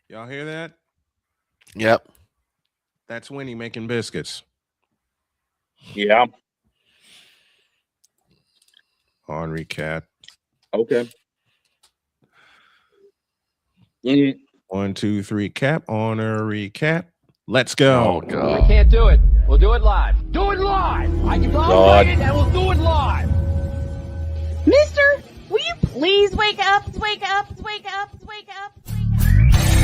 Y'all hear that? Yep. That's Winnie making biscuits. Yeah. Henri Cat. Okay. Mm. 1, 2, 3, cap. Honorary cat. Let's Oh go. We god. can't do it. We'll do it live. Do it live. I can God. it and we'll do it live. Mister, will you please wake up, wake up, wake up, wake up, wake up?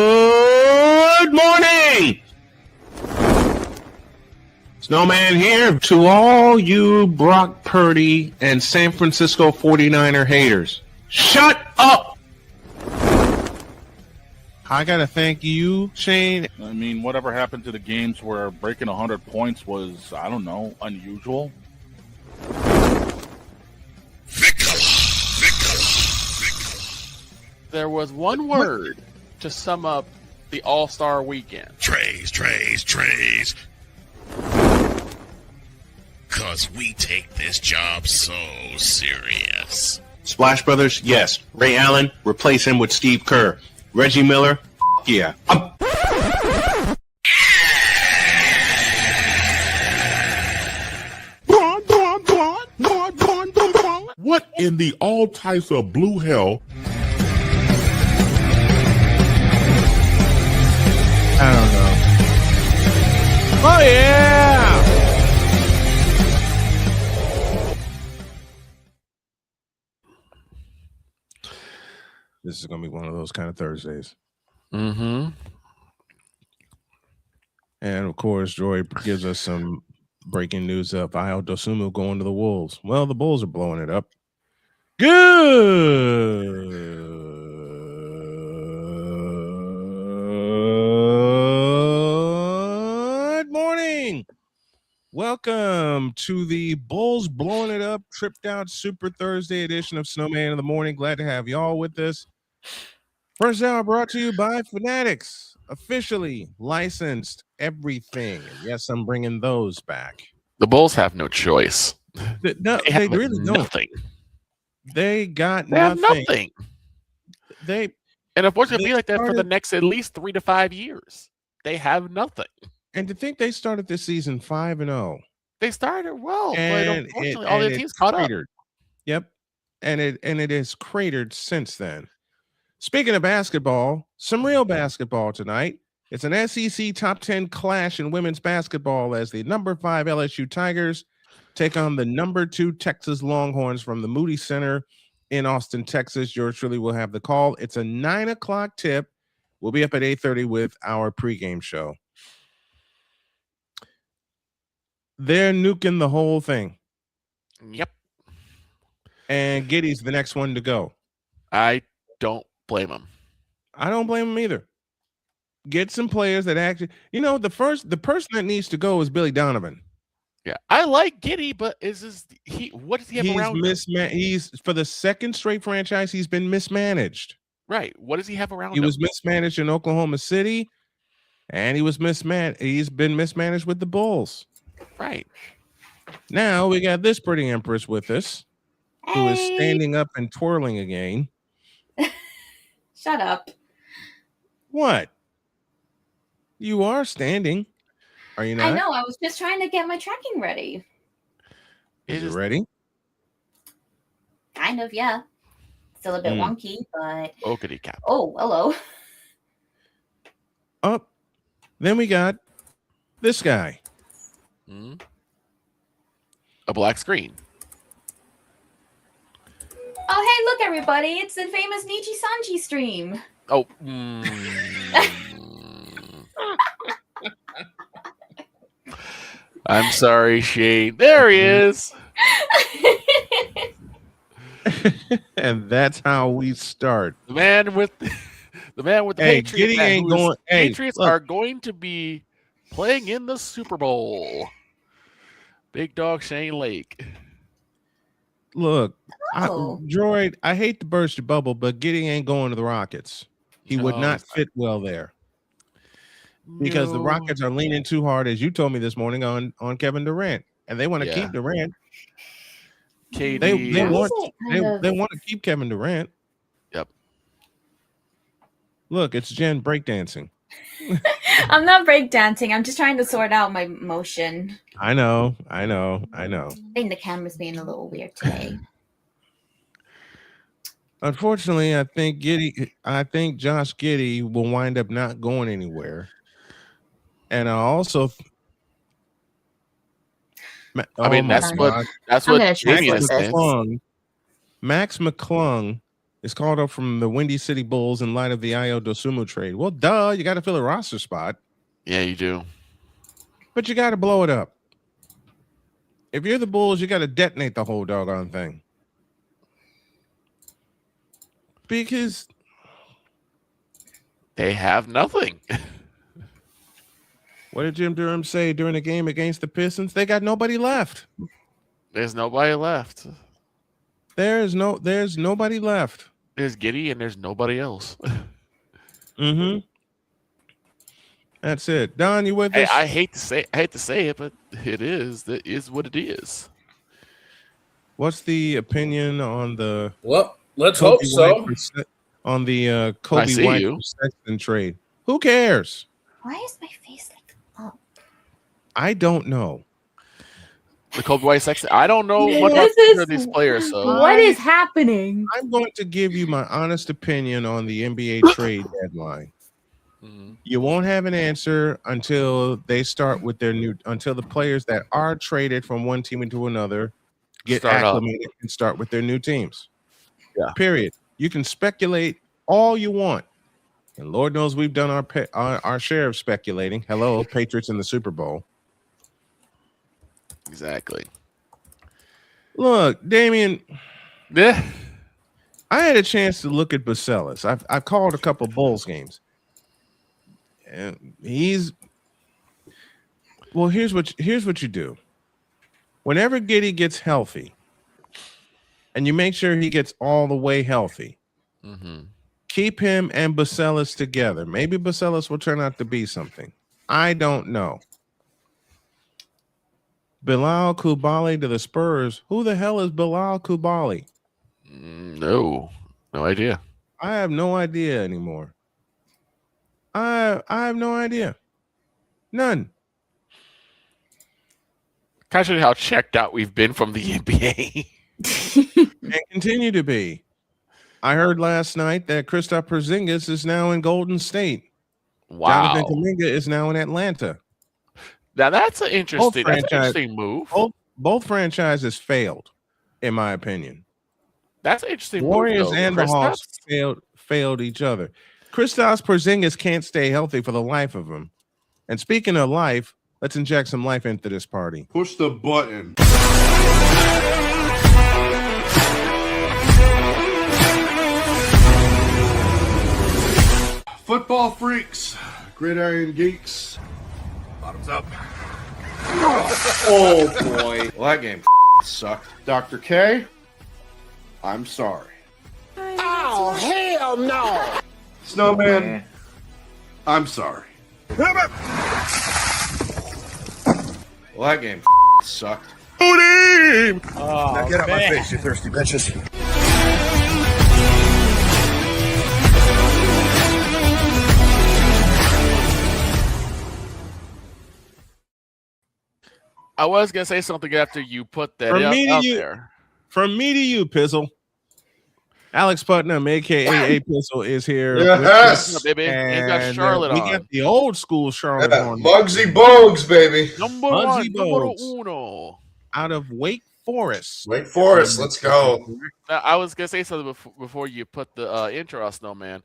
Good morning. Snowman here to all you Brock Purdy and San Francisco 49er haters. Shut up. I got to thank you, Shane. I mean, whatever happened to the games where breaking 100 points was, I don't know, unusual? There was one word to sum up the All-Star weekend. Trays. Cause we take this job so serious. Splash Brothers, yes. Ray Allen, replace him with Steve Kerr. Reggie Miller, yeah. What in the all types of blue hell? I don't know. Oh, yeah! This is going to be one of those kind of Thursdays. Mm-hmm. And, of course, Joy gives us some breaking news of Ayo Dosunmu going to the Wolves. Well, the Bulls are blowing it up. Good morning. Welcome to the Bulls Blowing It Up Tripped Out Super Thursday edition of Snowman in the Morning. Glad to have y'all with us. First hour brought to you by Fanatics, officially licensed everything. And yes, I'm bringing those back. The Bulls have no choice. No, they really don't. Nothing. They got They have nothing. nothing. They And unfortunately, They it'll be like that for the started- next at least 3 to 5 years. They have nothing. and to think they started this season 5-0. They started well, but And unfortunately, all their it teams caught up. cratered. Yep. And it has cratered since then. Speaking of basketball, some real basketball tonight. It's an SEC top 10 clash in women's basketball as the number 5 LSU Tigers take on the number 2 Texas Longhorns from the Moody Center in Austin, Texas. Yours truly will have the call. It's a 9 o'clock tip. We'll be up at 8:30 with our pregame show. They're nuking the whole thing. Yep. And Giddy's the next one to go. I don't blame them. I don't blame him either. Get some players that actually, the person that needs to go is Billy Donovan. Yeah, I like Giddy, but what does he have around him? He's for the second straight franchise, he's been mismanaged. Right. What does he have around He him? was mismanaged in Oklahoma City, and he's been mismanaged with the Bulls. Right. Now we got this pretty empress with us, who is Hey. standing up and twirling again. Shut up. What? You are standing. Are you not? I know. I was just trying to get my tracking ready. Is it ready? Kind of, yeah. Still a bit wonky, but Okity cap. oh, hello. Up. Then we got this guy. A black screen. Oh, hey, look, everybody! It's the famous Nichi Sanji stream. Oh. I'm sorry, Shane. There he is. And that's how we start. The man with the Hey, Patriots. Giddy hat, ain't whose going- hey, Patriots look. are going to be playing in the Super Bowl. Big dog Shane Lake. Look, Oh. Droid, I hate to burst your bubble, but Giddy ain't going to the Rockets. He would No, not he's not. fit well there. because the No. Rockets are leaning too hard, as you told me this morning, on Kevin Durant, and they want to Yeah. keep Durant. KD. They Why want is it kind of- they want to keep Kevin Durant. Yep. Look, it's Jen breakdancing. I'm not breakdancing. I'm just trying to sort out my motion. I know. I think the camera's being a little weird today. Unfortunately, I think Josh Giddey will wind up not going anywhere. And I also I mean, that's my what God. that's I'm what gonna Damian translate is this. saying. Max McClung is called up from the Windy City Bulls in light of the Ayo Dosunmu trade. Well, duh, you got to fill a roster spot, Yeah, you do. but you got to blow it up. If you're the Bulls, you got to detonate the whole doggone thing. Because They have nothing. what did Jim Durham say during the game against the Pistons? They got nobody left. There's nobody left. There's nobody left. There's Giddy and there's nobody else. Mm-hmm. That's it. Don, you with Hey, us? I hate to say it, but it is. That is what it is. What's the opinion on the Well, let's Kobe hope so. White on the I Kobe see White you. for Sexton trade? Who cares? Why is my face like up? I don't know. The Kobe White Sexton. I don't know Yeah, what this about is- these players. So What is happening? I'm going to give you my honest opinion on the NBA trade deadline. Mhm. You won't have an answer until they start with until the players that are traded from one team into another get Start up. acclimated and start with their new teams. Yeah. Period. You can speculate all you want. And Lord knows we've done our share of speculating. Hello, Patriots in the Super Bowl. Exactly. Look, Damian, Yeah. I had a chance to look at Bacelis. I've called a couple Bulls games. And here's what you do. Whenever Giddey gets healthy, and you make sure he gets all the way healthy, Mm-hmm. keep him and Bacelis together. Maybe Bacelis will turn out to be something. I don't know. Bilal Coulibaly to the Spurs. Who the hell is Bilal Coulibaly? No idea. I have no idea anymore. I have no idea. None. Kind of how checked out we've been from the NBA. And continue to be. I heard last night that Kristaps Porzingis is now in Golden State. Wow. Jonathan Kuminga is now in Atlanta. Now that's an interesting franchise- move. Both franchises failed, in my opinion. That's an interesting Warriors move. and the Hawks failed each other. Kristaps Porzingis can't stay healthy for the life of him. And speaking of life, let's inject some life into this party. Push the button. Football freaks, gridiron geeks. Bottoms up. Oh boy. Well, that game sucked. Dr. K, I'm sorry. Oh hell no! Snowman, I'm sorry. Well, that game sucked. Now get out my face, you thirsty bitches. I was gonna say something after you put that From out, me to out you. there. From me to you, Pizzle. Alex Putnam, aka Pizzle, is here. with Yes. us, Baby, he's got and, Charlotte we on. got the old school Charlotte Yeah, on. Muggsy Bogues, baby. Number Muggsy one, numero Bogues. uno. Out of Wake Forest. Wake Forest, let's go. Now, I was gonna say something before you put the intro on, Snowman.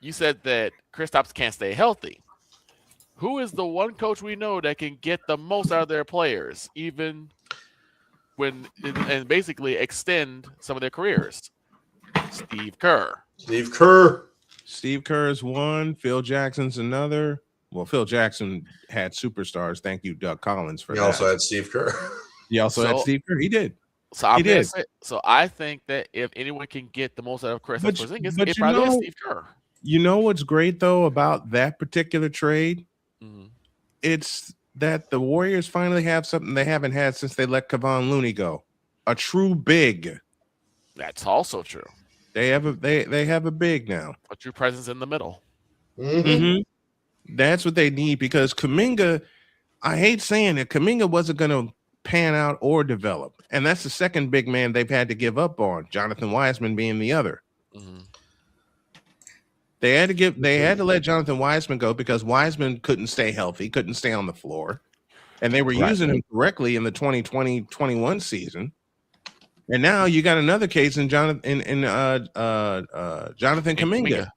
You said that Kristaps can't stay healthy. Who is the one coach we know that can get the most out of their players, even when and basically extend some of their careers? Steve Kerr. Steve Kerr. Steve Kerr's one. Phil Jackson's another. Well, Phil Jackson had superstars. Thank you, Doug Collins, for He that. also had Steve Kerr. He also had So- Steve Kerr. He did. So I'm He gonna did. say, so I think that if anyone can get the most out of Kristaps Porzingis, but it you probably is know- Steve Kerr. You know what's great though about that particular trade? It's that the Warriors finally have something they haven't had since they let Kevon Looney go. A true big. That's also true. They have a big now. A true presence in the middle. That's what they need because Kuminga, I hate saying it, Kuminga wasn't going to pan out or develop. And that's the second big man they've had to give up on, Jonathan Wiseman being the other. They had to let Jonathan Wiseman go because Wiseman couldn't stay healthy, couldn't stay on the floor. And they were using him correctly in the 2020-21 season. And now you got another case in Jonathan Kuminga.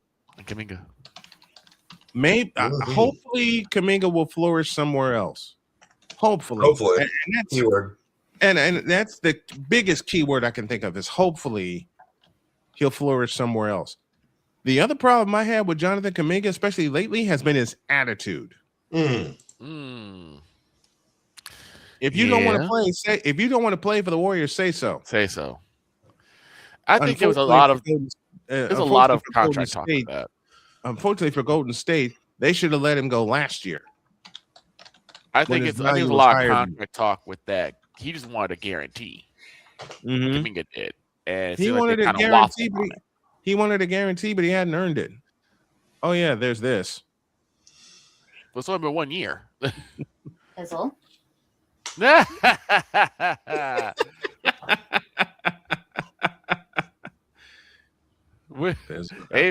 Maybe hopefully Kuminga will flourish somewhere else. Hopefully. And that's the biggest keyword I can think of is hopefully he'll flourish somewhere else. The other problem I had with Jonathan Kuminga, especially lately, has been his attitude. If you don't want to play, if you don't want to play for the Warriors, say so. Say so. I think there was a lot of contract talk with that. Unfortunately for Golden State, they should have let him go last year. I think there's a lot of contract talk with that. He just wanted a guarantee. Kuminga did, and he wanted a guarantee. He wanted a guarantee, but he hadn't earned it. Oh yeah, there's this. It's only been 1 year. Fizzle. Hey,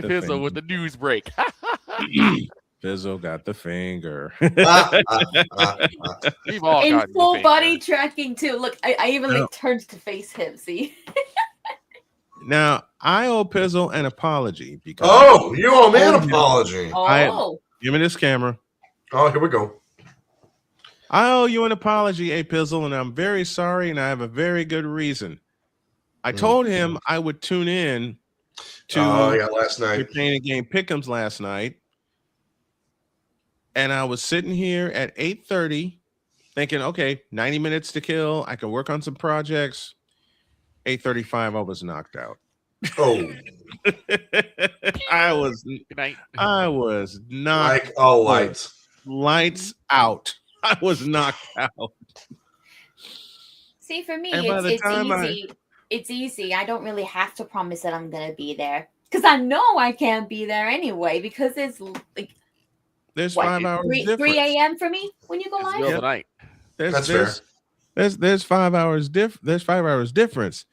Fizzle with the news break. Fizzle got the finger. We've all in gotten full the body finger. tracking too. Look, I even turned to face him. See. Now I owe Pizzle an apology because you owe me an apology. Give me this camera. Oh, here we go. I owe you an apology, Pizzle, and I'm very sorry, and I have a very good reason. I told him I would tune in to last night. Your Pain and Game Pick'ems last night, and I was sitting here at 8:30 thinking, okay, 90 minutes to kill. I can work on some projects. 8:35, I was knocked out. Oh. I was knocked like all lights out. I was knocked out. See, for me, And it's easy. It's easy. I don't really have to promise that I'm gonna be there because I know I can't be there anyway because it's like there's 5 hours 3 a.m. for me when you go live. Middle of the night. That's fair. There's 5 hours There's 5 hours difference.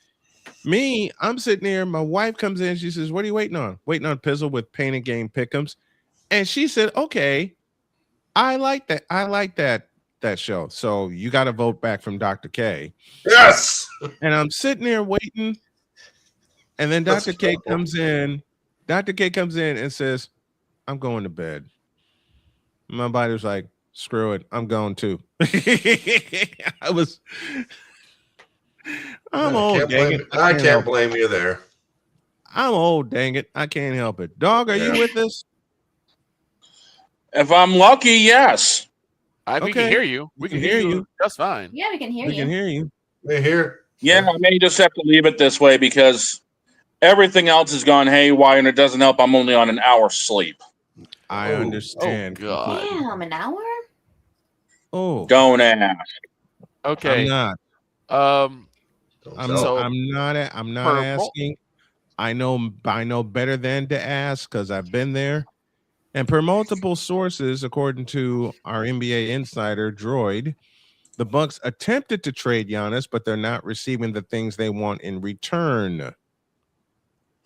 Me, I'm sitting there. My wife comes in. She says, "What are you waiting on?" Waiting on Pizzle with Pain and Game Pick'ems, and she said, "Okay, I like that. I like that show. So you got to vote back from Dr. K." Yes. And I'm sitting there waiting, and then Dr. K comes in. Dr. K comes in and says, "I'm going to bed." My body was like, "Screw it, I'm going too." I'm old, dang it. I can't blame you there. I'm old, dang it. I can't help it. Dog, are you with us? If I'm lucky, yes. We can hear you. We can hear you just fine. Yeah, we can hear you. We can hear you. They hear. Yeah, I may just have to leave it this way because everything else has gone haywire, and it doesn't help. I'm only on an hour's sleep. I understand. Oh, God. Damn, an hour? Oh. Don't ask. Okay. I'm not. I'm not asking. I know better than to ask because I've been there. And per multiple sources, according to our NBA insider Droid, the Bucks attempted to trade Giannis, but they're not receiving the things they want in return.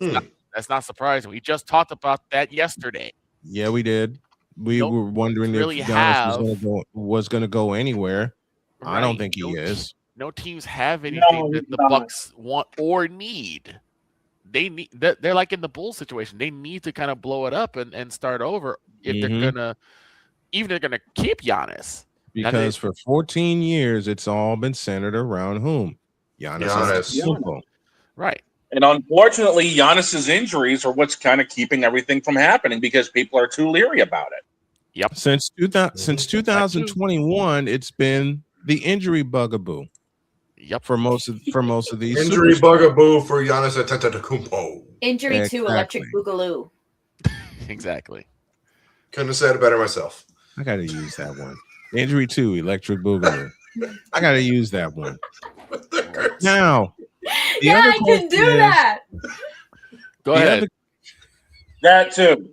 That's not surprising. We just talked about that yesterday. Yeah, we did. We were wondering if Giannis was going to go anywhere. Right. I don't think he is. No teams have anything that the Bucks want or need. They're like in the Bulls situation. They need to kind of blow it up and start over if they're gonna keep Giannis. Because for 14 years, it's all been centered around whom? Giannis. Right. And unfortunately, Giannis's injuries are what's kind of keeping everything from happening because people are too leery about it. Yep. Since 2021, it's been the injury bugaboo. Yep. For most of these injury bugaboo for Giannis Antetokounmpo. Injury to Electric Boogaloo. Exactly. Couldn't have said it better myself. I got to use that one. Injury 2, Electric Boogaloo. I got to use that one. Now, Yeah, I can do that. Go ahead. That too.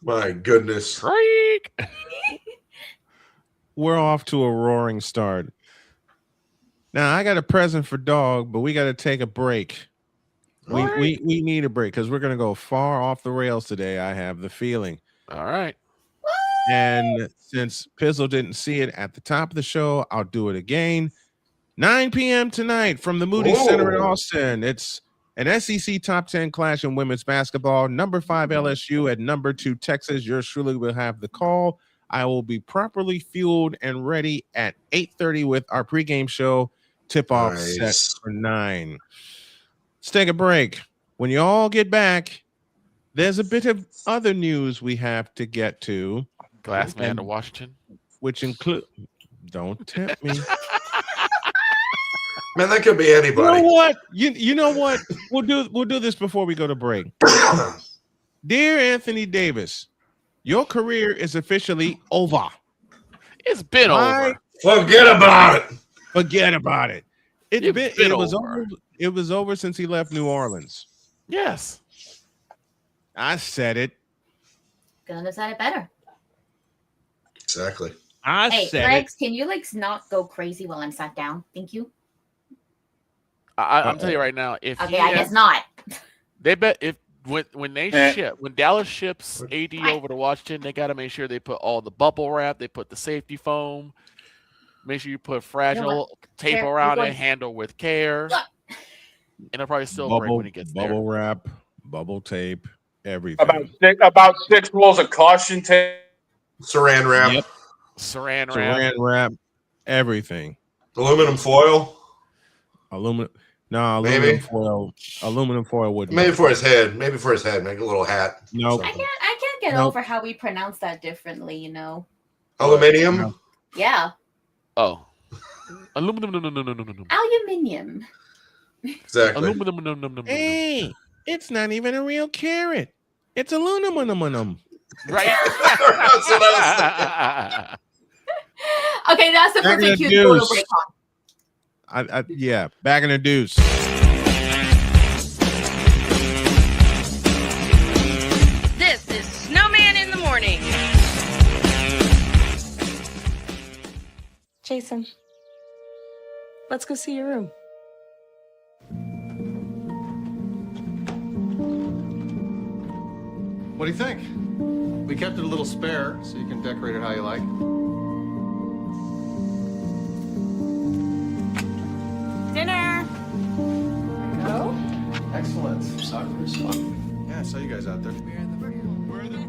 My goodness. Freak. We're off to a roaring start. Now, I got a present for Dog, but we got to take a break. We need a break because we're going to go far off the rails today. I have the feeling. All right. And since Pizzle didn't see it at the top of the show, I'll do it again. 9 p.m. tonight from the Moody Center in Austin. It's an SEC Top 10 clash in women's basketball. Number 5 LSU at number 2 Texas. Yours truly will have the call. I will be properly fueled and ready at 8:30 with our pregame show. Tip-off set for 9. Let's take a break. When you all get back, there's a bit of other news we have to get to. Glassman to Washington. Which include... Don't tempt me. Man, that could be anybody. You know what? You know what? We'll do this before we go to break. Dear Anthony Davis, your career is officially over. It's been over. Forget about it. Forget about it. It was over. over. It was over since he left New Orleans. Yes. I said it. Couldn't have said it better. Exactly. Hey, said Lex, can you not go crazy while I'm sat down? Thank you. I'm telling you right now. If Okay, I guess not. They bet if when Dallas ships AD over to Washington, they got to make sure they put all the bubble wrap, they put the safety foam. Make sure you put fragile tape around it, handle with care. And it'll probably still break when it gets there. Bubble wrap, bubble tape, everything. About 6 rolls of caution tape. Saran wrap. Yep. Saran wrap, everything. Aluminum foil. Aluminum foil wouldn't. Maybe for his head. Make a little hat. No. I can't get over how we pronounce that differently, you know. Aluminium? No. Yeah. Oh. Aluminum. Aluminium. Exactly. Aluminum. Hey, it's not even a real carrot. It's aluminum. Right. Okay, that's the perfect cue to go to break on. Yeah, back in the deuce. This is Snowman in the Morning. Jason, let's go see your room. What do you think? We kept it a little spare so you can decorate it how you like. Dinner. Go. Excellent. Soccer is fun. Yeah, I saw you guys out there. We're the I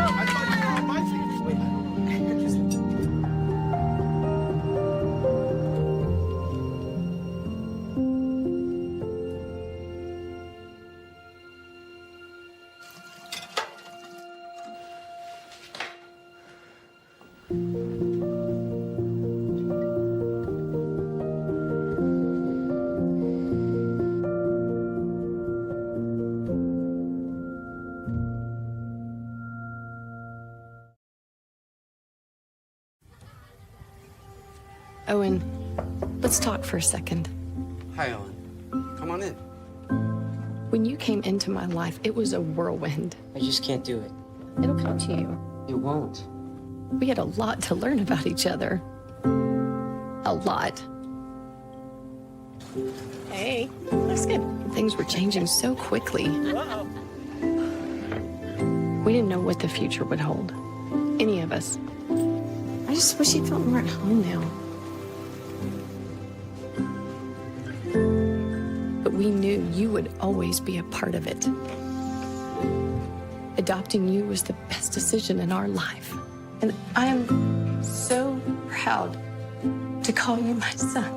thought you were on my team. Owen, let's talk for a second. Hi, Ellen. Come on in. When you came into my life, it was a whirlwind. I just can't do it. It'll come to you. It won't. We had a lot to learn about each other. A lot. Hey, looks good. Things were changing so quickly. We didn't know what the future would hold. Any of us. I just wish you felt more at home now. But we knew you would always be a part of it. Adopting you was the best decision in our life. And I am so proud to call you my son.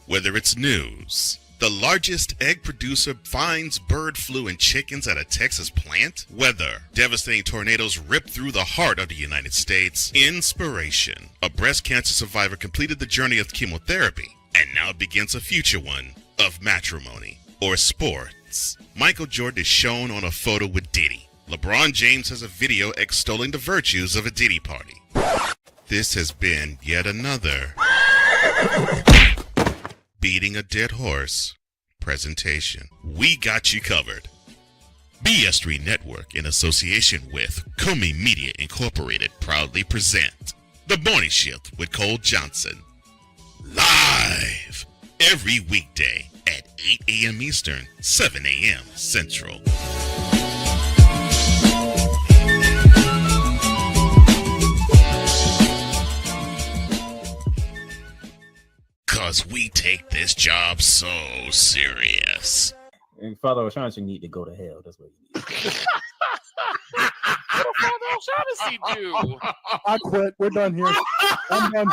Whether it's news, The largest egg producer finds bird flu in chickens at a Texas plant. Weather. Devastating tornadoes rip through the heart of the United States. Inspiration. A breast cancer survivor completed the journey of chemotherapy, and now begins a future one of matrimony or sports. Michael Jordan is shown on a photo with Diddy. LeBron James has a video extolling the virtues of a Diddy party. This has been yet another Beating a Dead Horse presentation. We got you covered. BS3 Network, in association with Comey Media Incorporated, proudly present The Morning Shift with Cole Johnson. Live every weekday at 8 a.m. Eastern, 7 a.m. Central. Because we take this job so serious. And Father O'Shaughnessy need to go to hell. That's what he needs. What did Father O'Shaughnessy do? I quit. We're done here. I'm done.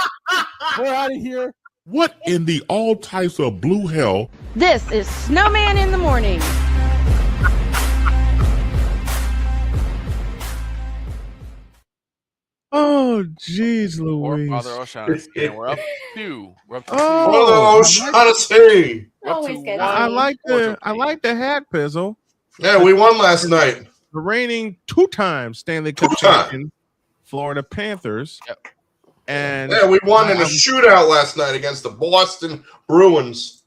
We're out of here. What in the all types of blue hell? This is Snowman in the Morning. Oh, jeez, Or Louise. Father O'Shaughnessy. And we're up to Oh, O'Shaughnessy. Always good. I like the hat, Pizzle. Yeah, we won last night. The reigning two-time Stanley Cup champion, Florida Panthers. Yep. And yeah, we won in a shootout last night against the Boston Bruins.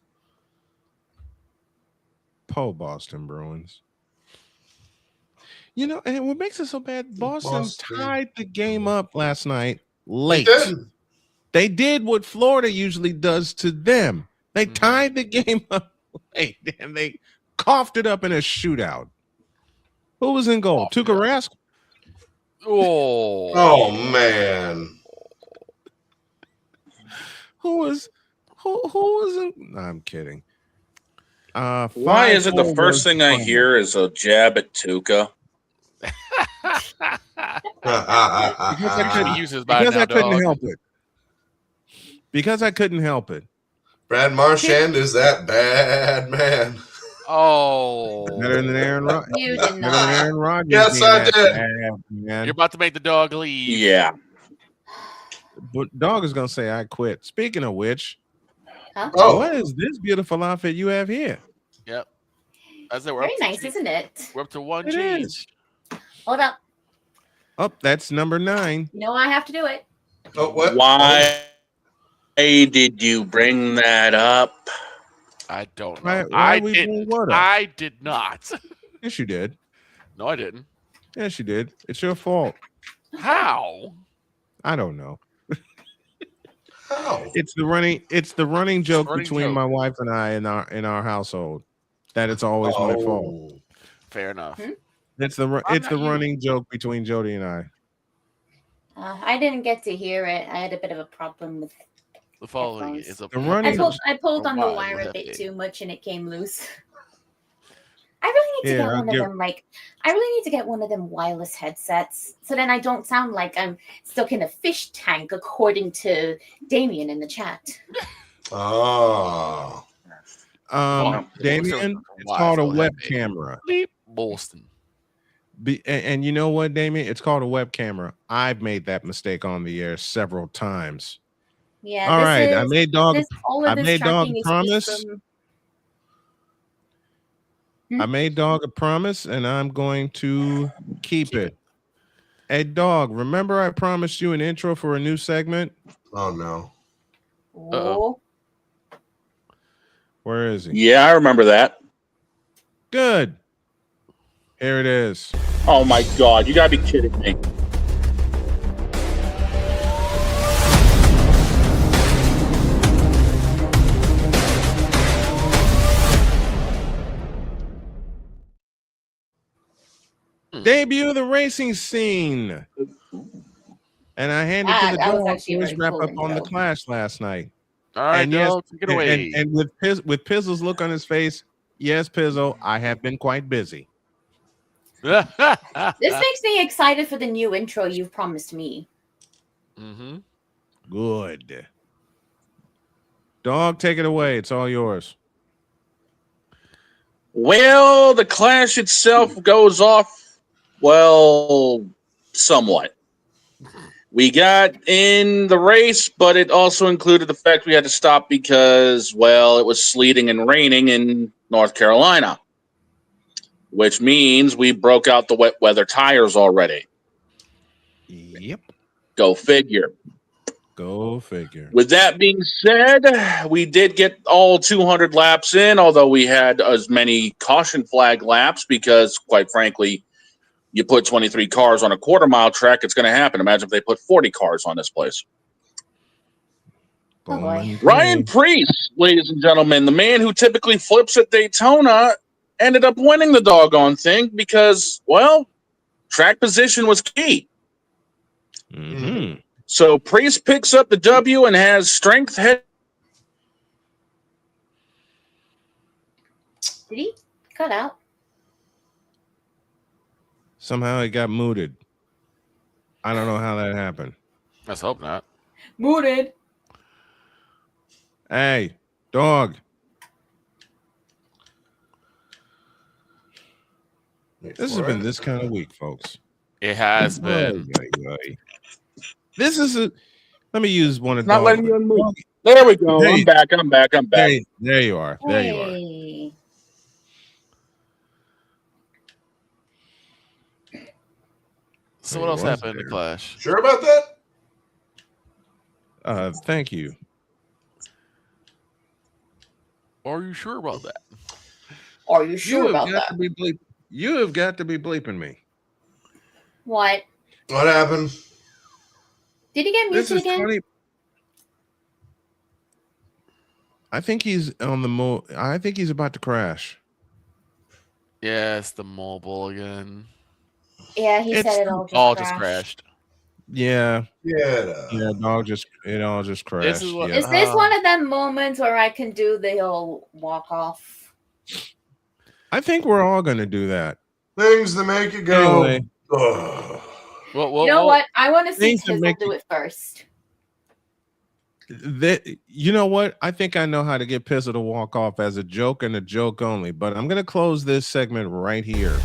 Po Boston Bruins. You know, and what makes it so bad, Boston tied the game up last night late. They did what Florida usually does to them. They tied the game up late, and they coughed it up in a shootout. Who was in goal? Tuukka Rask? Oh, man. Who was in? No, I'm kidding. Why is it the first thing I hear is a jab at Tuca? Because I couldn't help it. Brad Marchand is that bad man. Oh, better than Aaron Rodgers. You did not. Aaron Rodgers. Yes, I did. You're about to make the dog leave. Yeah. But dog is gonna say I quit. Speaking of which, what is this beautiful outfit you have here? Yep. I said we're Very up nice, isn't it? We're up to one It change. is. Hold up. Oh, that's number 9. You know I have to do it. Oh, what? Why did you bring that up? I don't know. Why I we didn't. bring what up? I did not. Yes, you did. No, I didn't. Yes, you did. It's your fault. How? I don't know. How? It's the running joke Running between joke. my wife and I in our household that it's always my fault. Fair enough. It's the running joke between Jody and I. I didn't get to hear it. I had a bit of a problem with The following headphones. is a I pulled on the wide wire a left bit it. too much and it came loose. I really need to Yeah, get I'll one of give- them. I really need to get one of them wireless headsets so then I don't sound like I'm stuck in a fish tank, according to Damien in the chat. Oh. Damien, it's called a web camera. Bleep Boston. And you know what, Damien? It's called a web camera. I've made that mistake on the air several times. Yeah. All right, I made dog. All of I this made dog tracking a is promise. just from- I made dog a promise, and I'm going to keep it. Hey, dog, remember I promised you an intro for a new segment? Oh, no. Oh. Where is he? Yeah, I remember that. Good. Here it is. Oh my God, you gotta be kidding me. Debut of the racing scene. And I handed to the that was dog actually a his very wrap cool up on the intro. Clash last night. All right, And yes, take it away. and with Pizzle's look on his face, yes, Pizzle, I have been quite busy. This makes me excited for the new intro you've promised me. Mm-hmm. Good. Dog, take it away. It's all yours. Well, the clash itself goes off, well, somewhat. We got in the race, but it also included the fact we had to stop because, well, it was sleeting and raining in North Carolina, which means we broke out the wet weather tires already. Yep. Go figure. Go figure. With that being said, we did get all 200 laps in, although we had as many caution flag laps because, quite frankly, you put 23 cars on a quarter-mile track, it's going to happen. Imagine if they put 40 cars on this place. Oh boy. Ryan Preece, ladies and gentlemen, the man who typically flips at Daytona, ended up winning the doggone thing because, well, track position was key. Mm-hmm. So Preece picks up the W and has strength head. Did he cut out? Somehow it got mooted. I don't know how that happened. Let's hope not. Mooted. Hey, dog. This has been this kind of week, folks. It has been. This is a. Let me use one of Not dog. letting you unmute. There we go. There I'm you- back. I'm back. I'm back. There you are. There you are. Hey. So what else happened in the clash? Sure about that? Thank you. Are you sure about that? Are you sure about got that? to be you have got to be bleeping me. What? What happened? Did he get This muted is again? 20. I think he's on the I think he's about to crash. Yeah, it's the mobile again. Yeah, he It's said it all just Crashed. Yeah. Yeah. Yeah, dog it all just crashed. This is what- yeah. Is this one of them moments where I can do the whole walk off? I think we're all gonna do that. Things that make you go. Anyway. Ugh. You know what? I want to see Things that Tizzle make do you- it first. You know what? I think I know how to get Pizzle to walk off as a joke and a joke only, but I'm gonna close this segment right here.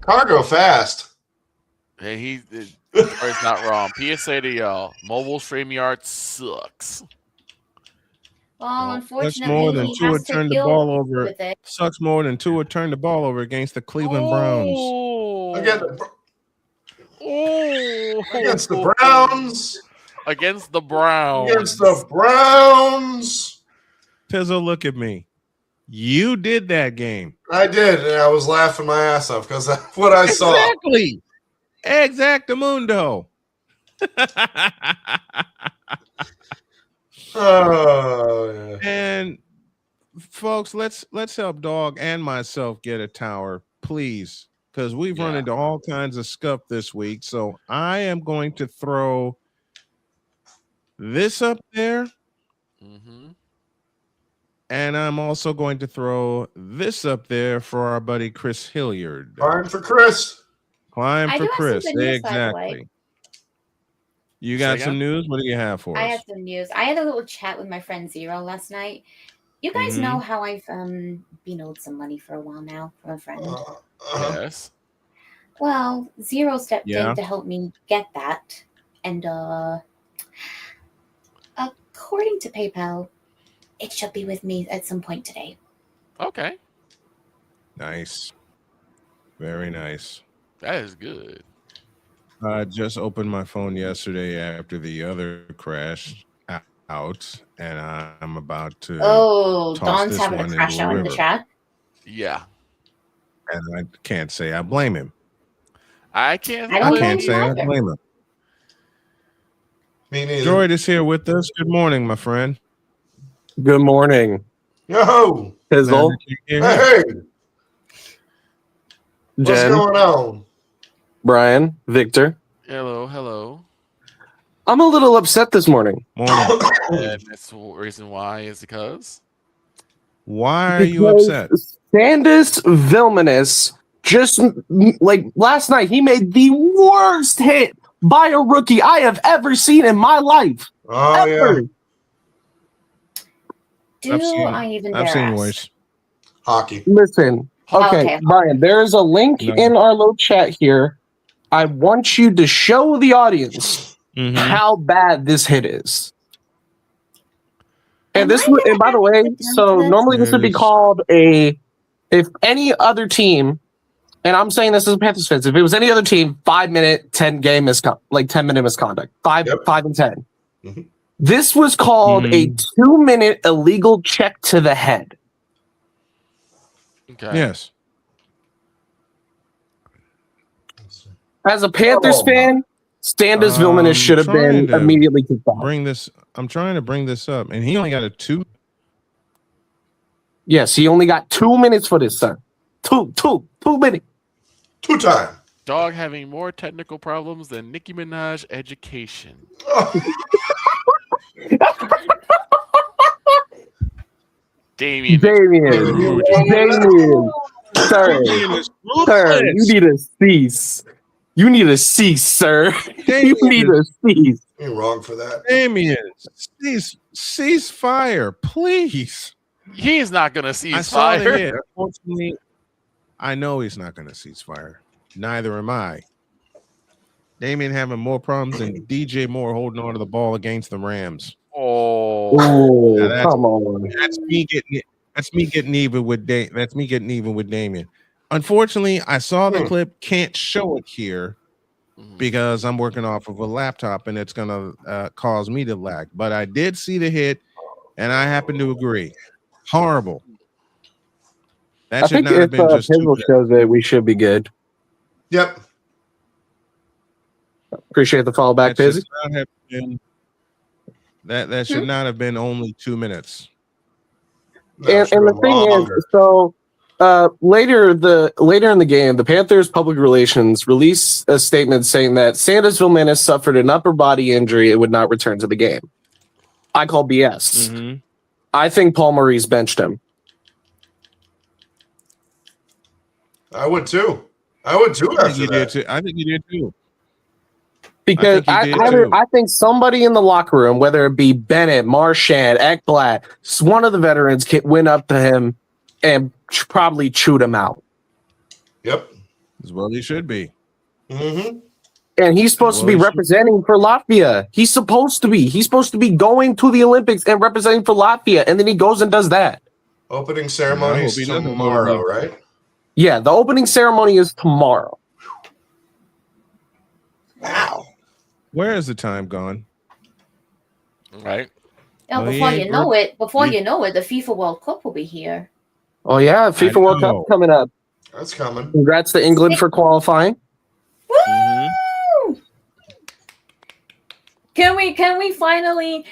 Cargo fast. Hey, Troy's not wrong. PSA to y'all. Mobile StreamYard sucks. Well, Sucks unfortunately, more than he Tua has to turned the deal ball over. with it. Sucks more than Tua turned the ball over against the Cleveland Browns. Against the Browns. Against the Browns. Against the Browns. Pizzle, look at me. You did that game. I did, and I was laughing my ass off because that's what I saw. Exactly. Exactamundo. Oh, yeah. And folks, let's help Dog and myself get a tower, please, because we've run into all kinds of scuff this week. So I am going to throw this up there. Mm-hmm. And I'm also going to throw this up there for our buddy Chris Hilliard. Climb for Chris. Climb I for do have Chris. something news, by the way. Exactly. You got some news? What do you have for I us? have some news. I had a little chat with my friend Zero last night. You guys know how I've been owed some money for a while now from a friend. Yes. Well, Zero stepped Yeah. in to help me get that, and according to PayPal, it should be with me at some point today. Okay. Nice. Very nice. That is good. I just opened my phone yesterday after the other crash out, and I'm about to. Oh, toss Don's this having a one crash into out in the river. chat. Yeah. And I can't say I blame him. I can't. I don't I can't blame say you I either. blame him. Me neither. Droid is here with us. Good morning, my friend. Good morning. Yo. Pizzle, Hey. What's Jen, going on? Brian, Victor. Hello, hello. I'm a little upset this morning. Morning. And that's the reason why is because Why are you Because upset? Sandus Vilmanus just like last night, he made the worst hit by a rookie I have ever seen in my life. Oh, ever. yeah. I even dare ask? worse. Hockey. Listen, okay, Okay. Brian, there is a link in our little chat here. I want you to show the audience how bad this hit is. And and by the way, so normally this would be called if any other team, and I'm saying this as a Panthers fan, if it was any other team, 5-minute, 10-game like 10-minute misconduct, 5 and 10. This was called a 2-minute illegal check to the head. Okay. Yes. As a Panthers fan, Standis Vilmanis should have been immediately kicked off. I'm trying to bring this up, and he only got a 2. Yes, he only got 2 minutes for this, sir. 2 minutes. 2 time. Dog having more technical problems than Nicki Minaj education. Damien. Sir, you need to cease. You need to cease, sir. You need to cease. You're wrong for that. Damien, cease fire, please. He's not going to I cease saw the fire. hit. Unfortunately, I know he's not going to cease fire. Neither am I. Damien having more problems than DJ Moore holding on to the ball against the Rams. Oh, come on. That's me getting even with Damien. Unfortunately, I saw the clip. Can't show it here because I'm working off of a laptop and it's gonna cause me to lag. But I did see the hit, and I happen to agree. Horrible. That I should think not have if been just 2 Pizzle shows it, we should be good. Yep. Appreciate the follow back, That Pizzy. should not have been- That should not have been only 2 minutes. And the thing is, so later in the game, the Panthers public relations released a statement saying that Standis Vilmanis suffered an upper body injury and would not return to the game. I call BS. I think Paul Maurice benched him. I would too. After you that. did too. I think you did too. Because I think somebody in the locker room, whether it be Bennett, Marchand, Ekblad, one of the veterans went up to him and probably chewed him out. Yep. As well he should be. And he's supposed to be Well, he representing for Latvia. He's supposed to be. He's supposed to be going to the Olympics and representing for Latvia. And then he goes and does that. Opening ceremony is he doesn't tomorrow, know. right? Yeah, the opening ceremony is tomorrow. Wow. Where is the time gone? Right. Now, Well, he before ain't you know rep- it, the FIFA World Cup will be here. Oh, yeah. FIFA World Cup coming up. That's coming. Congrats to England for qualifying. Woo! Can we finally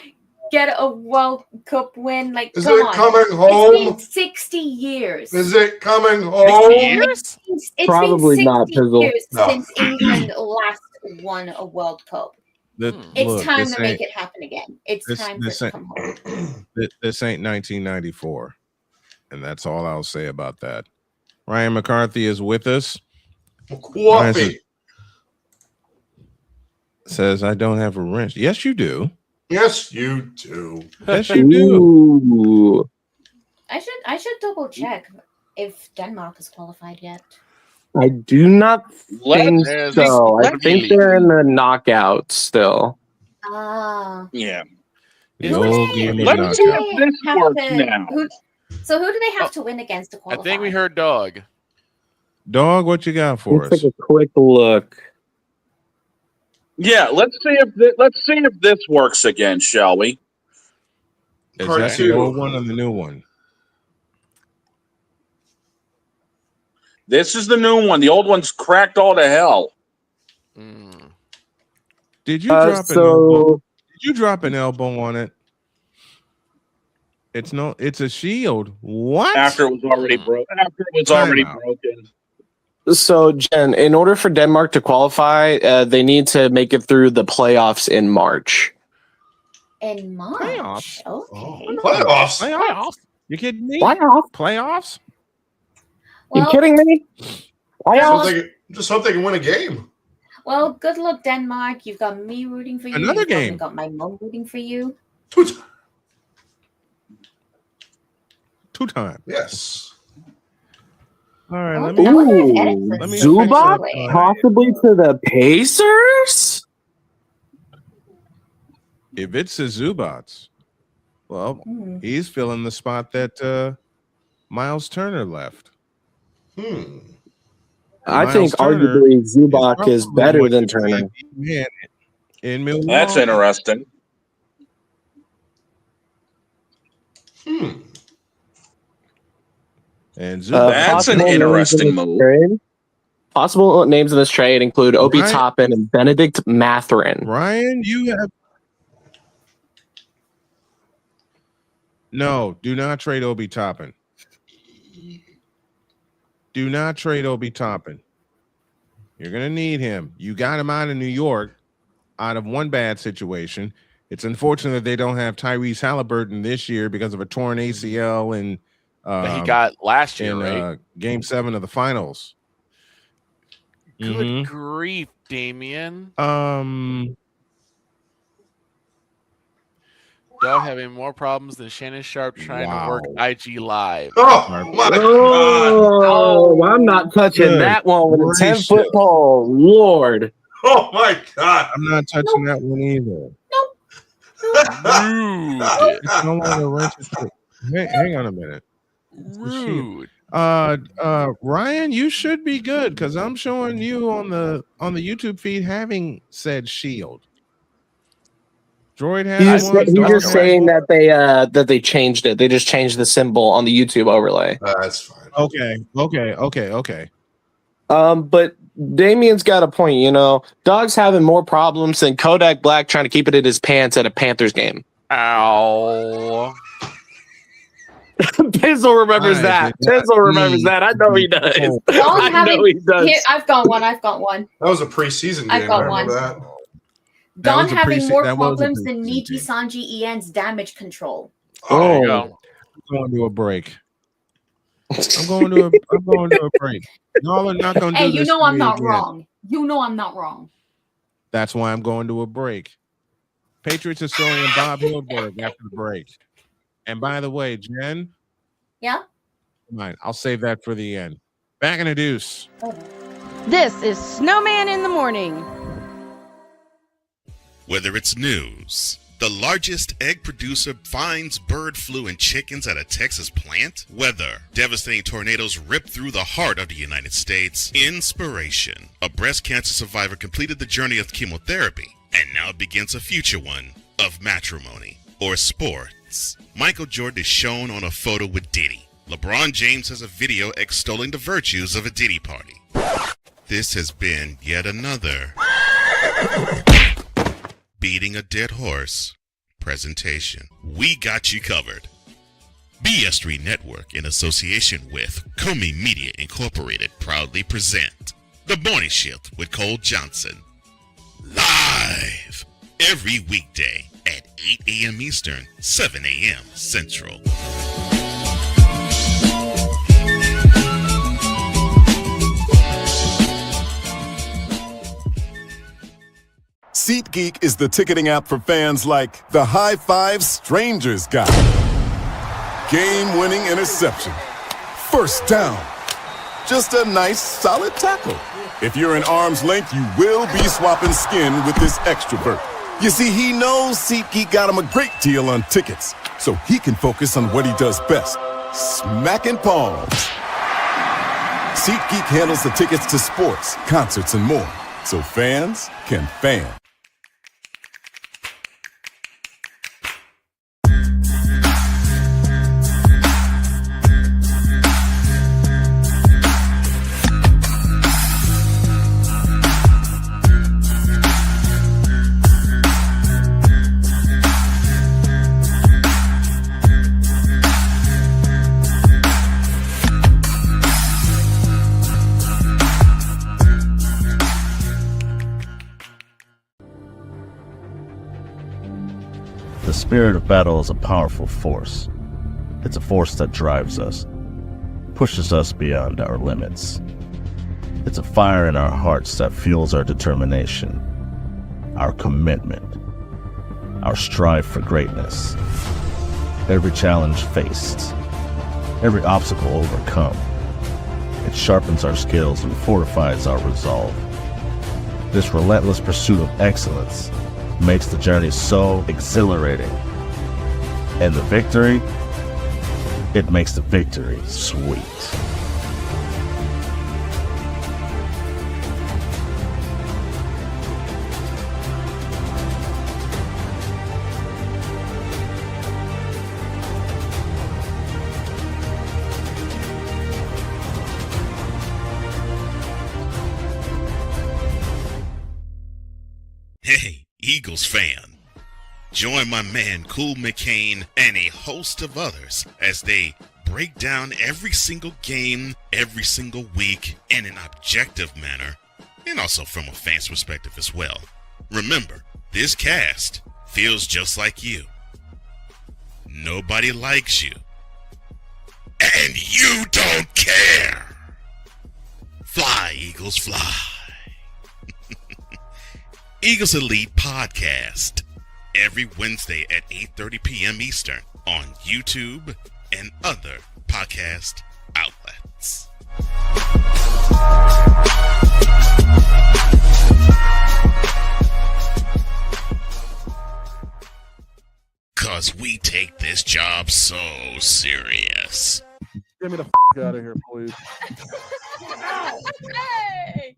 get a World Cup win? Like, Is come it on. coming home? It's been 60 years. Is it coming home? It's Probably been 60 not, Pizzle. years No. since England last won a World Cup. It's time to make it happen again. It's time for it to come home. This ain't 1994, and that's all I'll say about that. Ryan McCarthy is with us. Coffee. Says I don't have a wrench. Yes, you do. Yes, you do. Yes, you do. Ooh. I should double check if Denmark is qualified yet. I do not think Let's- so. I let's think see. they're in the knockout still. Ah. Yeah. The old game of Let's see knockout. if this Have works to- now. who do they have to win against to I qualify? think we heard Dog. Dog, what you got for Let's us? take a quick look. Yeah, let's see if this works again, shall we? Is Part that the two. old one or the new one? This is the new one. The old one's cracked all to hell. Did you drop an elbow? Did you drop an elbow on it? It's a shield. What? After it was already broken. Broken. So, Jen, in order for Denmark to qualify, they need to make it through the playoffs in March. In March. Playoffs? Okay. Playoffs. You kidding me? Playoffs? Playoffs? You kidding me? Just hope they can win a game. Well, good luck, Denmark. You've got me rooting for you. Another You've game. got my mom rooting for you. Two-time. Yes. All right, Oh, let me. I wonder if Edison's Let me Zubac fix it. possibly to the Pacers? If it's a Zubats, well, he's filling the spot that Miles Turner left. I think arguably Zubac is better than Turner. In Milwaukee. That's interesting. And that's an interesting move. Trade. Possible names in this trade include Obi Toppin and Benedict Mathurin. Ryan, you have no. Do not trade Obi Toppin. Do not trade Obi Toppin. You're gonna need him. You got him out of New York, out of one bad situation. It's unfortunate that they don't have Tyrese Halliburton this year because of a torn ACL and that he got last year, in right? Game 7 of the finals. Good grief, Damien. Dog having more problems than Shannon Sharp trying to work IG Live. Oh my God! Oh, I'm not touching that one with a 10-foot pole. Lord. Oh my God! I'm not touching that one either. Rude. It's no longer registered. Hang on a minute. Rude. Ryan, you should be good because I'm showing you on the YouTube feed having said shield. Droid has one. He's just saying that they changed it. They just changed the symbol on the YouTube overlay. That's fine. Okay. But Damien's got a point. You know, Dog's having more problems than Kodak Black trying to keep it in his pants at a Panthers game. Ow. Pizzle remembers that. Pizzle remembers that. I know he does. I know he does. Here, I've got one. That was a preseason game. I've got I remember one. that. Don having more problems than Niti Sanji Ian's damage control. Oh, I'm going to a break. I'm going to a break. Y'all are not going to do this. Hey, you know to I'm me not again. wrong. You know I'm not wrong. That's why I'm going to a break. Patriots historian Bob Hildberg after the break. And by the way, Jen. Yeah? Fine, I'll save that for the end. Back in a deuce. This is Snowman in the Morning. Whether it's news, the largest egg producer finds bird flu in chickens at a Texas plant, weather, devastating tornadoes rip through the heart of the United States, inspiration, a breast cancer survivor completed the journey of chemotherapy, and now begins a future one of matrimony or sports. Michael Jordan is shown on a photo with Diddy. LeBron James has a video extolling the virtues of a Diddy party. This has been yet another beating a dead horse presentation. We got you covered. BS3 Network, in association with Comey Media Incorporated, proudly present The Morning Shift with Cole Johnson. Live every weekday at 8 a.m. Eastern, 7 a.m. Central. SeatGeek is the ticketing app for fans like the high five strangers got, game-winning interception, first down, just a nice solid tackle. If you're in arm's length, you will be swapping skin with this extrovert. You see, he knows SeatGeek got him a great deal on tickets, so he can focus on what he does best, smacking palms. SeatGeek handles the tickets to sports, concerts, and more, so fans can fan. The spirit of battle is a powerful force. It's a force that drives us, pushes us beyond our limits. It's a fire in our hearts that fuels our determination, our commitment, our strive for greatness. Every challenge faced, every obstacle overcome, it sharpens our skills and fortifies our resolve. This relentless pursuit of excellence makes the journey so exhilarating. And the victory, it makes the victory sweet. Hey, Eagles fan. Join my man Cool McCain and a host of others as they break down every single game, every single week in an objective manner, and also from a fan's perspective as well. Remember, this cast feels just like you. Nobody likes you. And you don't care. Fly, Eagles, fly. Eagles Elite Podcast, every Wednesday at 8:30 p.m. Eastern on YouTube and other podcast outlets. Cause we take this job so serious. Get me the out of here, please. Hey!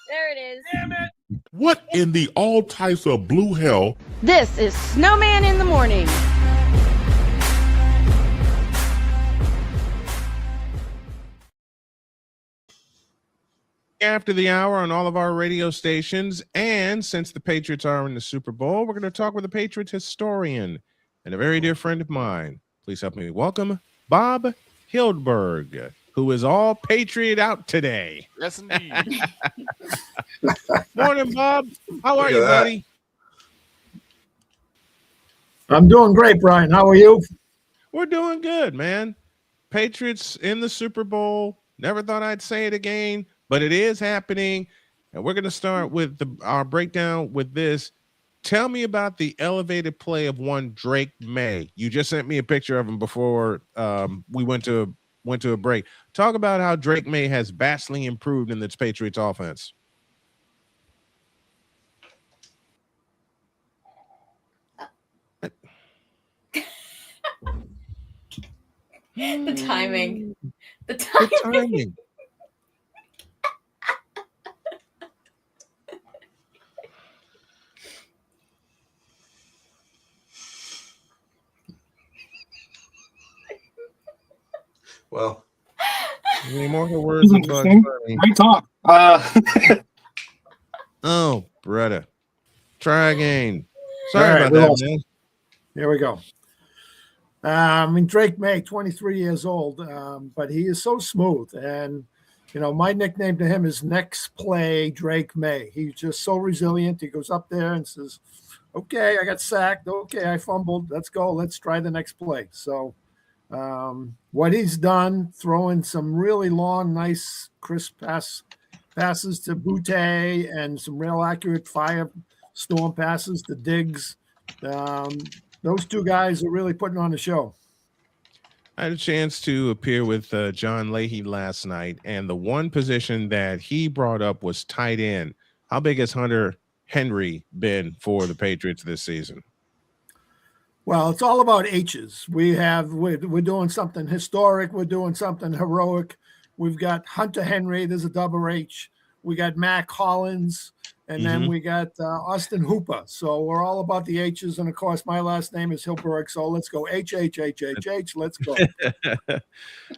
There it is. Damn it! What in the all types of blue hell? This is Snowman in the Morning. After the hour on all of our radio stations, and since the Patriots are in the Super Bowl, we're going to talk with a Patriots historian and a very dear friend of mine. Please help me welcome Bob Hildberg, who is all Patriot out today. Yes, indeed. Morning, Bob. How are you, buddy? I'm doing great, Brian. How are you? We're doing good, man. Patriots in the Super Bowl. Never thought I'd say it again, but it is happening. And we're going to start with our breakdown with this. Tell me about the elevated play of one Drake May. You just sent me a picture of him before we went to a break. Talk about how Drake May has vastly improved in this Patriots offense. The timing. The timing. Well, any more words? Great talk. Oh, brother. Try again. Sorry All right, about that, man. Here we go. I mean, Drake May, 23 years old, but he is so smooth. And, you know, my nickname to him is Next Play Drake May. He's just so resilient. He goes up there and says, okay, I got sacked. Okay, I fumbled. Let's go. Let's try the next play. So what he's done, throwing some really long, nice, crisp passes to Boutte and some real accurate firestorm passes to Diggs. Those two guys are really putting on the show. I had a chance to appear with John Leahy last night, and the one position that he brought up was tight end. How big has Hunter Henry been for the Patriots this season? Well, it's all about H's. We're doing something historic. We're doing something heroic. We've got Hunter Henry. There's a double H. We got Mac Hollins. And then we got Austin Hooper. So we're all about the H's. And, of course, my last name is Hilberg. So let's go H. Let's go.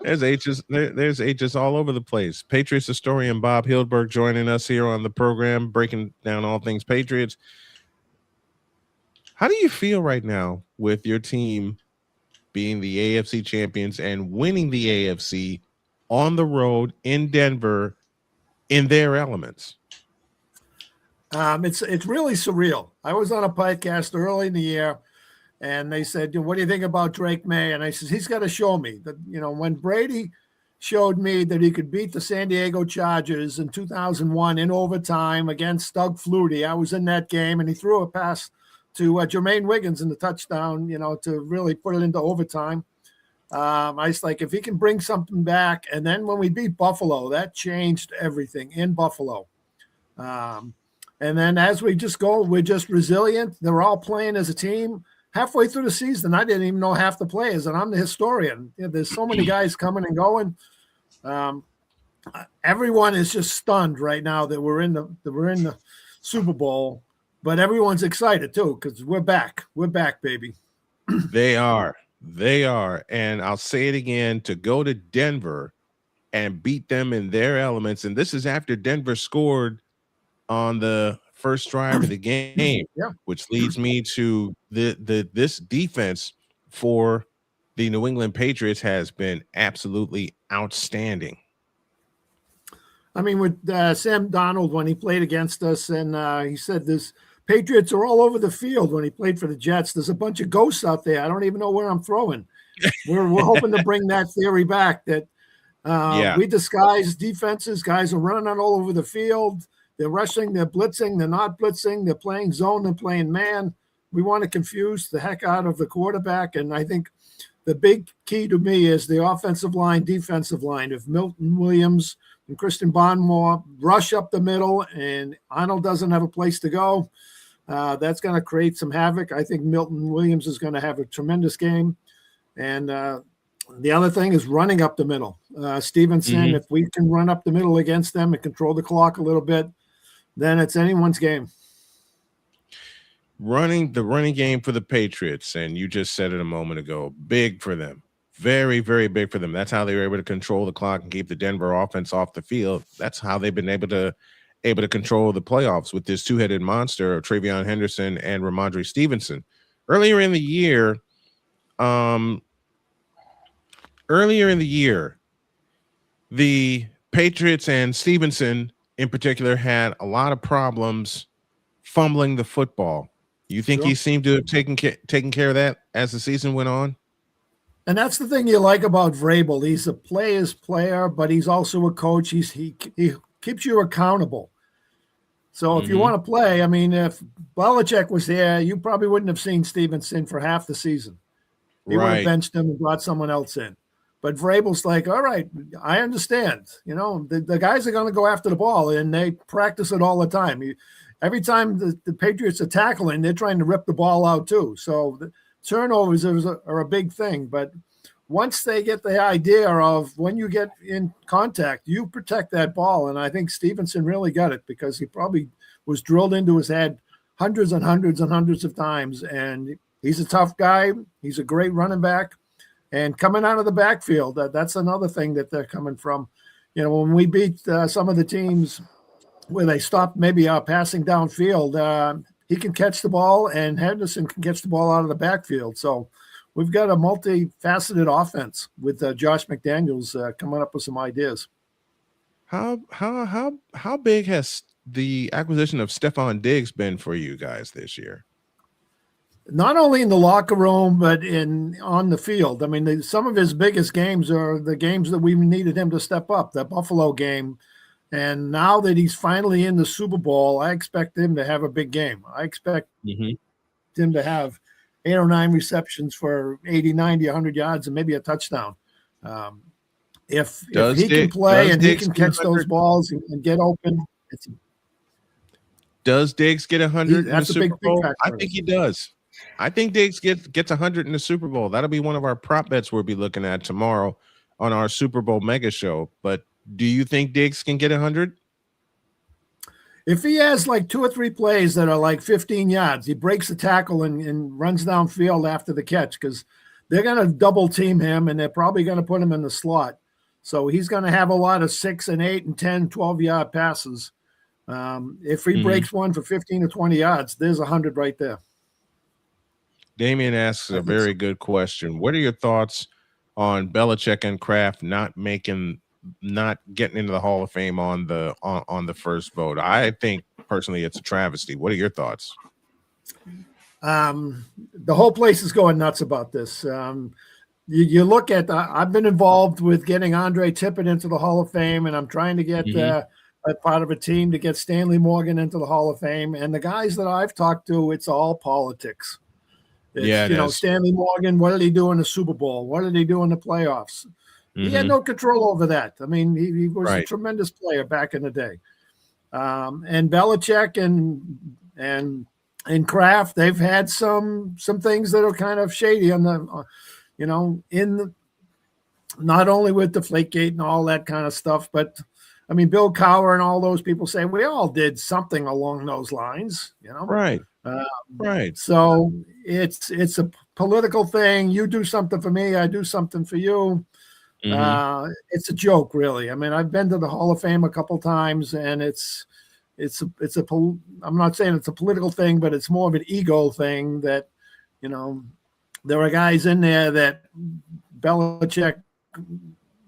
There's H's. There's H's all over the place. Patriots historian Bob Hildberg joining us here on the program, breaking down all things Patriots. How do you feel right now with your team being the AFC champions and winning the AFC on the road in Denver in their elements? It's really surreal. I was on a podcast early in the year, and they said, "What do you think about Drake May?" And I said, "He's got to show me that, you know, when Brady showed me that he could beat the San Diego Chargers in 2001 in overtime against Doug Flutie. I was in that game, and he threw a pass to Jermaine Wiggins in the touchdown, to really put it into overtime. I was like, if he can bring something back, and then when we beat Buffalo, that changed everything in Buffalo. And then as we just go, we're just resilient. They're all playing as a team. Halfway through the season, I didn't even know half the players, and I'm the historian. There's so many guys coming and going. Everyone is just stunned right now that we're in the Super Bowl, but everyone's excited too because we're back. We're back, baby. They are. And I'll say it again, to go to Denver and beat them in their elements. And this is after Denver scored on the first drive of the game, which leads me to this defense for the New England Patriots has been absolutely outstanding. I mean, with Sam Darnold, when he played against us, and he said this Patriots are all over the field when he played for the Jets. There's a bunch of ghosts out there. I don't even know where I'm throwing. We're hoping to bring that theory back that we disguise defenses. Guys are running out all over the field. They're rushing, they're blitzing, they're not blitzing, they're playing zone, they're playing man. We want to confuse the heck out of the quarterback. And I think the big key to me is the offensive line, defensive line. If Milton Williams and Christian Barmore rush up the middle and Arnold doesn't have a place to go, that's going to create some havoc. I think Milton Williams is going to have a tremendous game. And the other thing is running up the middle. Stevenson, if we can run up the middle against them and control the clock a little bit, then it's anyone's game. The running game for the Patriots, and you just said it a moment ago, big for them. Very, very big for them. That's how they were able to control the clock and keep the Denver offense off the field. That's how they've been able to control the playoffs with this two-headed monster of Travion Henderson and Ramondre Stevenson. Earlier in the year, the Patriots and Stevenson in particular had a lot of problems fumbling the football. You think he seemed to have taken care of that as the season went on? And that's the thing you like about Vrabel. He's a player's player, but he's also a coach. He keeps you accountable. So if you want to play, I mean, if Belichick was there, you probably wouldn't have seen Stevenson for half the season. He would have benched him and brought someone else in. But Vrabel's like, all right, I understand. The guys are going to go after the ball, and they practice it all the time. Every time the Patriots are tackling, they're trying to rip the ball out too. So the turnovers are a big thing. But once they get the idea of when you get in contact, you protect that ball. And I think Stevenson really got it because he probably was drilled into his head hundreds and hundreds and hundreds of times. And he's a tough guy. He's a great running back. And coming out of the backfield, that's another thing that they're coming from. When we beat some of the teams where they stopped maybe passing downfield, he can catch the ball, and Henderson can catch the ball out of the backfield. So we've got a multifaceted offense with Josh McDaniels coming up with some ideas. How big has the acquisition of Stephon Diggs been for you guys this year? Not only in the locker room, but on the field. I mean, some of his biggest games are the games that we needed him to step up, the Buffalo game. And now that he's finally in the Super Bowl, I expect him to have a big game. I expect him to have 8 or 9 receptions for 80, 90, 100 yards and maybe a touchdown. If he can play and he can catch those balls and get open. Does Diggs get 100 in the Super Bowl? Big I think he does. I think Diggs gets 100 in the Super Bowl. That'll be one of our prop bets we'll be looking at tomorrow on our Super Bowl mega show. But do you think Diggs can get 100? If he has like 2 or 3 plays that are like 15 yards, he breaks the tackle and runs downfield after the catch because they're going to double team him and they're probably going to put him in the slot. So he's going to have a lot of 6 and 8 and 10, 12-yard passes. If he breaks one for 15 or 20 yards, there's 100 right there. Damien asks a very good question. What are your thoughts on Belichick and Kraft not getting into the Hall of Fame on the first vote? I think personally it's a travesty. What are your thoughts? The whole place is going nuts about this. you look at I've been involved with getting Andre Tippett into the Hall of Fame, and I'm trying to get a part of a team to get Stanley Morgan into the Hall of Fame. And the guys that I've talked to, it's all politics. It's, Stanley Morgan, what did he do in the Super Bowl? What did he do in the playoffs? He had no control over that. I mean, he was a tremendous player back in the day. And Belichick and Kraft, they've had some things that are kind of shady on the, not only with Deflategate and all that kind of stuff, but I mean, Bill Cowher and all those people say we all did something along those lines, Right. Right. So it's a political thing. You do something for me, I do something for you. It's a joke, really. I mean, I've been to the Hall of Fame a couple times, and I'm not saying it's a political thing, but it's more of an ego thing that, there are guys in there that Belichick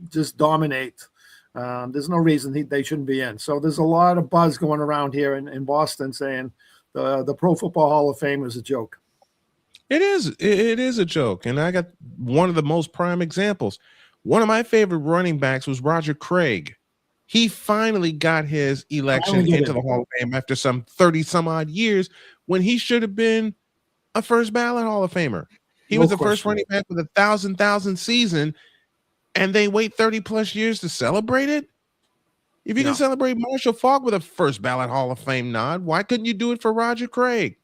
just dominate. There's no reason they shouldn't be in. So there's a lot of buzz going around here in Boston saying the Pro Football Hall of Fame is a joke. It is a joke. And I got one of the most prime examples. One of my favorite running backs was Roger Craig. He finally got his election into the Hall of Fame after some 30 some odd years when he should have been a first ballot Hall of Famer. He was the first running back with 1,000 season, and they wait 30 plus years to celebrate it. If you can celebrate Marshall Faulk with a first ballot Hall of Fame nod, why couldn't you do it for Roger Craig?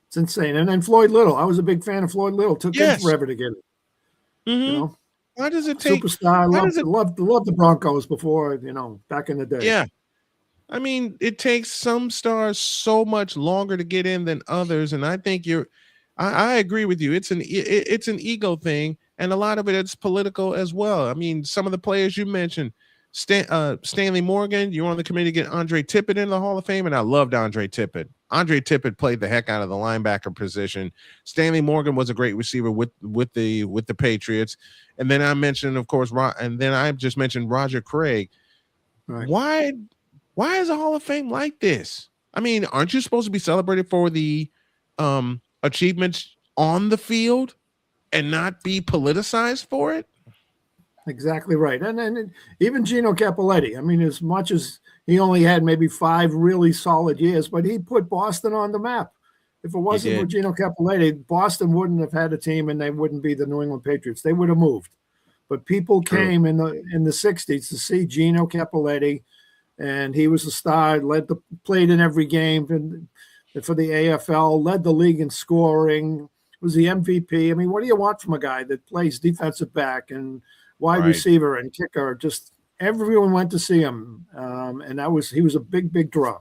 It's insane. And then Floyd Little. I was a big fan of Floyd Little. Took him forever to get it. Why does it take superstar? Loved the Broncos before, back in the day. Yeah. I mean, it takes some stars so much longer to get in than others. And I think I agree with you. It's an ego thing. And a lot of it's political as well. I mean, some of the players you mentioned, Stanley Morgan, you're on the committee to get Andre Tippett in the Hall of Fame. And I loved Andre Tippett. Andre Tippett played the heck out of the linebacker position. Stanley Morgan was a great receiver with the Patriots. And then I mentioned, of course, I just mentioned Roger Craig. Right. Why is a Hall of Fame like this? I mean, aren't you supposed to be celebrated for the achievements on the field and not be politicized for it? Exactly right. And then even Gino Cappelletti, I mean, as much as he only had maybe 5 really solid years, but he put Boston on the map. If it wasn't for Gino Cappelletti, Boston wouldn't have had a team, and they wouldn't be the New England Patriots. They would have moved. But people came in the 60s to see Gino Cappelletti, and he was a star, played in every game for the AFL, led the league in scoring, was the MVP. I mean, what do you want from a guy that plays defensive back and wide receiver and kicker? Just everyone went to see him, and he was a big draw.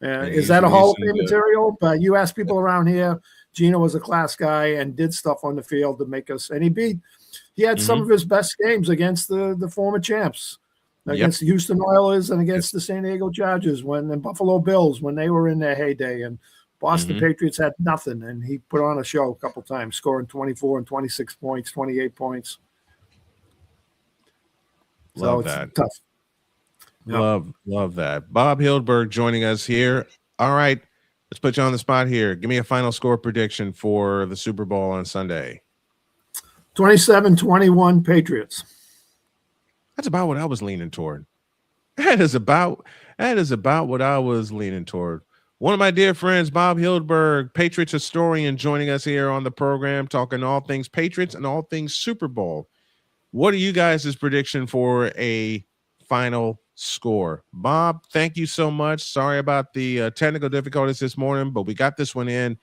Is that a Hall of Fame material? But you ask people around here, Gino was a class guy and did stuff on the field to make us. And he had some of his best games against the former champs, against the Houston Oilers and against the San Diego Chargers and Buffalo Bills when they were in their heyday. And Boston Patriots had nothing, and he put on a show a couple times, scoring 24 and 26 points, 28 points. Love so that. It's tough. Love that. Bob Hildberg joining us here. All right, let's put you on the spot here. Give me a final score prediction for the Super Bowl on Sunday. 27-21 Patriots. That's about what I was leaning toward. That is about what I was leaning toward. One of my dear friends, Bob Hildberg, Patriots historian, joining us here on the program, talking all things Patriots and all things Super Bowl. What are you guys' prediction for a final score? Bob, thank you so much. Sorry about the technical difficulties this morning, but we got this one in,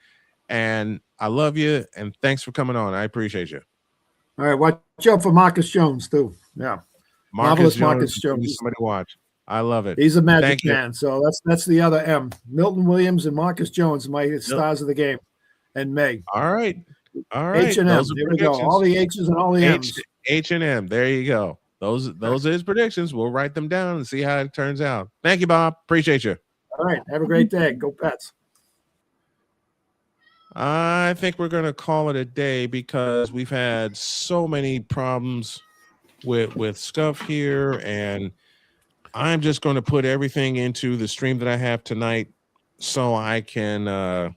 and I love you, and thanks for coming on. I appreciate you. All right, watch out for Marcus Jones, too. Yeah. Marcus Jones. Somebody watch. I love it. He's a Magic fan, so that's the other M. Milton Williams and Marcus Jones, my stars of the game, and May. All right. H&M. There we go. All the H's and all the M's. H&M. There you go. Those are his predictions. We'll write them down and see how it turns out. Thank you, Bob. Appreciate you. All right. Have a great day. Go Pats. I think we're going to call it a day because we've had so many problems with stuff here, and I'm just going to put everything into the stream that I have tonight so I can not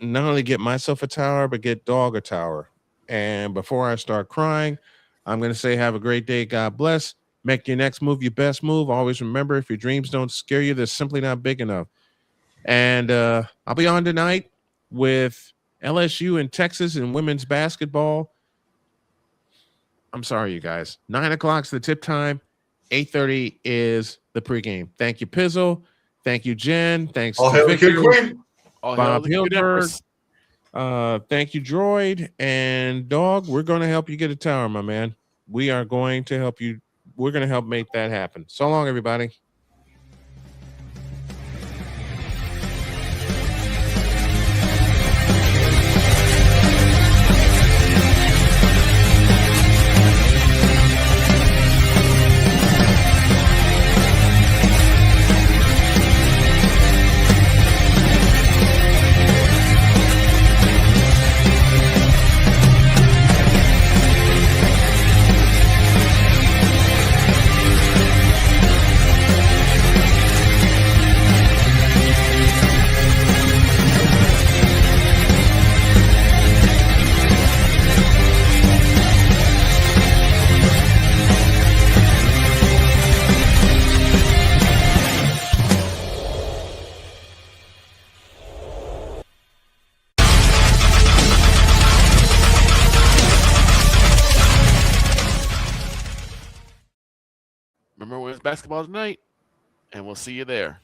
only get myself a tower, but get Dog a tower. And before I start crying, I'm going to say have a great day. God bless. Make your next move your best move. Always remember, if your dreams don't scare you, they're simply not big enough. And I'll be on tonight with LSU and Texas in women's basketball. I'm sorry, you guys. 9 o'clock's the tip time. 8:30 is the pregame. Thank you, Pizzle. Thank you, Jen. Thanks All to hail the Victor, Kid Queen. All hail Bob the Kid Hildberg. Empress. Thank you, Droid. And Dog, we're going to help you get a tower, my man. We are going to help you. We're going to help make that happen. So long, everybody. Remember women's basketball tonight, and we'll see you there.